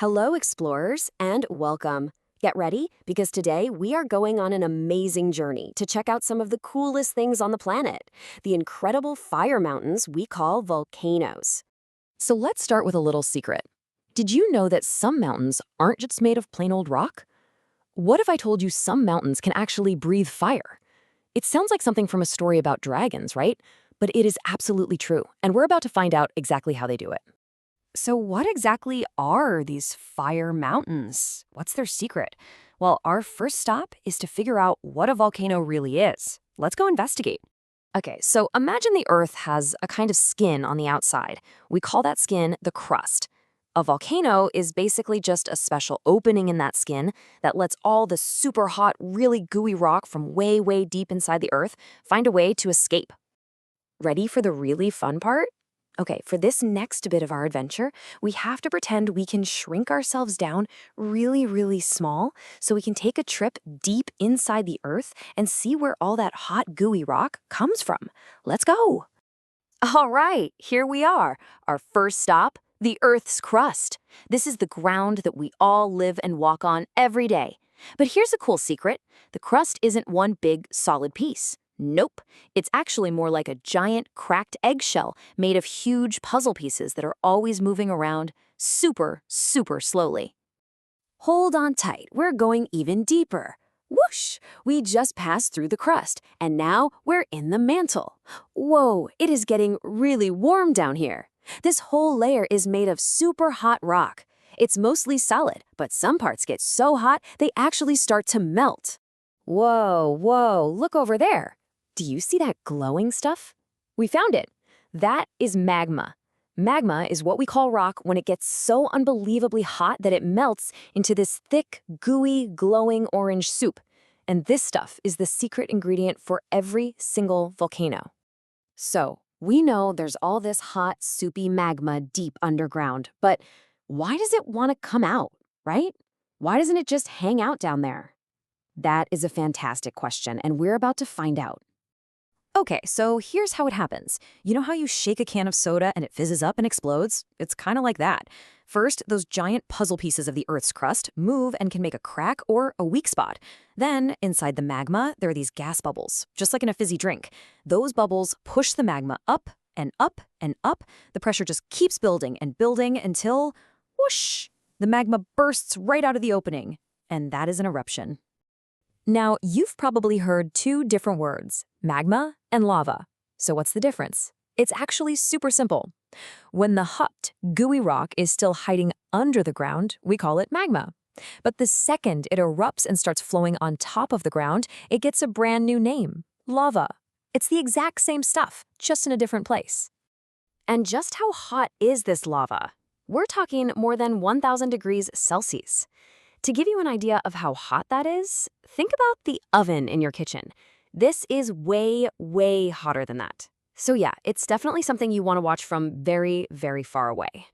Hello, explorers, and welcome. Get ready, because today we are going on an amazing journey to check out some of the coolest things on the planet, the incredible fire mountains we call volcanoes. So let's start with a little secret. Did you know that some mountains aren't just made of plain old rock? What if I told you some mountains can actually breathe fire? It sounds like something from a story about dragons, right? But it is absolutely true, and we're about to find out exactly how they do it. So what exactly are these fire mountains? What's their secret? Well, our first stop is to figure out what a volcano really is. Let's go investigate. Okay, so imagine the Earth has a kind of skin on the outside. We call that skin the crust. A volcano is basically just a special opening in that skin that lets all the super hot, really gooey rock from way, way deep inside the Earth find a way to escape. Ready for the really fun part? Okay, for this next bit of our adventure, we have to pretend we can shrink ourselves down really, really small so we can take a trip deep inside the Earth and see where all that hot, gooey rock comes from. Let's go! All right, here we are. Our first stop, the Earth's crust. This is the ground that we all live and walk on every day. But here's a cool secret. The crust isn't one big, solid piece. Nope, it's actually more like a giant cracked eggshell made of huge puzzle pieces that are always moving around super, super slowly. Hold on tight, we're going even deeper. Whoosh! We just passed through the crust, and now we're in the mantle. Whoa, it is getting really warm down here. This whole layer is made of super hot rock. It's mostly solid, but some parts get so hot they actually start to melt. Whoa, look over there. Do you see that glowing stuff? We found it. That is magma. Magma is what we call rock when it gets so unbelievably hot that it melts into this thick, gooey, glowing orange soup. And this stuff is the secret ingredient for every single volcano. So, we know there's all this hot, soupy magma deep underground, but why does it want to come out, right? Why doesn't it just hang out down there? That is a fantastic question, and we're about to find out. Okay, so here's how it happens. You know how you shake a can of soda and it fizzes up and explodes? It's kind of like that. First, those giant puzzle pieces of the Earth's crust move and can make a crack or a weak spot. Then, inside the magma, there are these gas bubbles, just like in a fizzy drink. Those bubbles push the magma up and up and up. The pressure just keeps building and building until, whoosh, the magma bursts right out of the opening. And that is an eruption. Now, you've probably heard two different words, magma and lava. So what's the difference? It's actually super simple. When the hot, gooey rock is still hiding under the ground, we call it magma. But the second it erupts and starts flowing on top of the ground, it gets a brand new name, lava. It's the exact same stuff, just in a different place. And just how hot is this lava? We're talking more than 1,000 degrees Celsius. To give you an idea of how hot that is, think about the oven in your kitchen. This is way, way hotter than that. So yeah, it's definitely something you want to watch from very, very far away.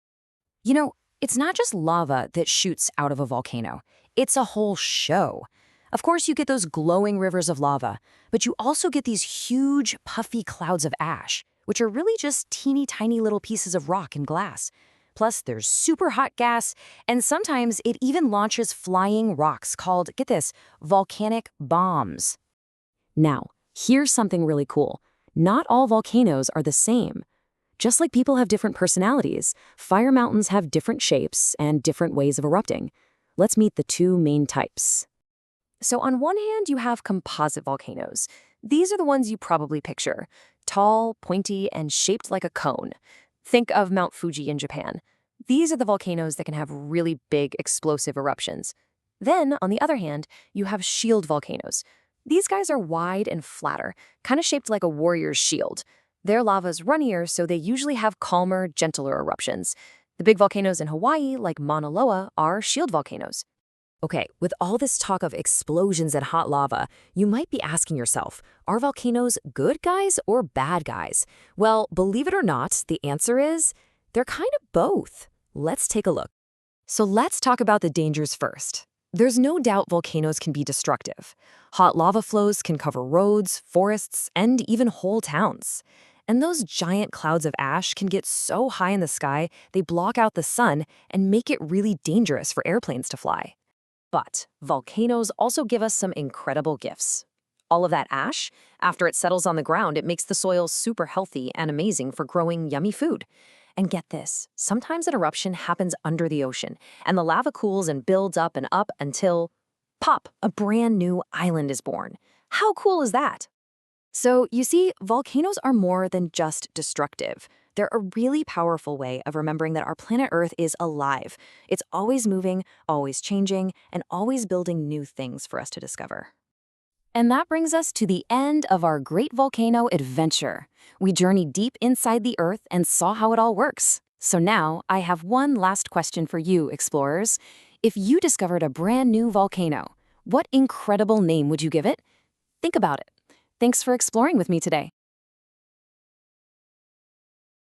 You know, it's not just lava that shoots out of a volcano. It's a whole show. Of course, you get those glowing rivers of lava, but you also get these huge, puffy clouds of ash, which are really just teeny tiny little pieces of rock and glass. Plus, there's super hot gas, and sometimes it even launches flying rocks called, get this, volcanic bombs. Now, here's something really cool. Not all volcanoes are the same. Just like people have different personalities, fire mountains have different shapes and different ways of erupting. Let's meet the two main types. So on one hand, you have composite volcanoes. These are the ones you probably picture. Tall, pointy, and shaped like a cone. Think of Mount Fuji in Japan. These are the volcanoes that can have really big, explosive eruptions. Then, on the other hand, you have shield volcanoes. These guys are wide and flatter, kind of shaped like a warrior's shield. Their lava's runnier, so they usually have calmer, gentler eruptions. The big volcanoes in Hawaii, like Mauna Loa, are shield volcanoes. Okay, with all this talk of explosions and hot lava, you might be asking yourself, are volcanoes good guys or bad guys? Well, believe it or not, the answer is, they're kind of both. Let's take a look. So let's talk about the dangers first. There's no doubt volcanoes can be destructive. Hot lava flows can cover roads, forests, and even whole towns. And those giant clouds of ash can get so high in the sky, they block out the sun and make it really dangerous for airplanes to fly. But volcanoes also give us some incredible gifts. All of that ash, after it settles on the ground, it makes the soil super healthy and amazing for growing yummy food. And get this, sometimes an eruption happens under the ocean, and the lava cools and builds up and up until, pop, a brand new island is born. How cool is that? So, you see, volcanoes are more than just destructive. They're a really powerful way of remembering that our planet Earth is alive. It's always moving, always changing, and always building new things for us to discover. And that brings us to the end of our Great Volcano adventure. We journeyed deep inside the Earth and saw how it all works. So now, I have one last question for you, explorers. If you discovered a brand new volcano, what incredible name would you give it? Think about it. Thanks for exploring with me today.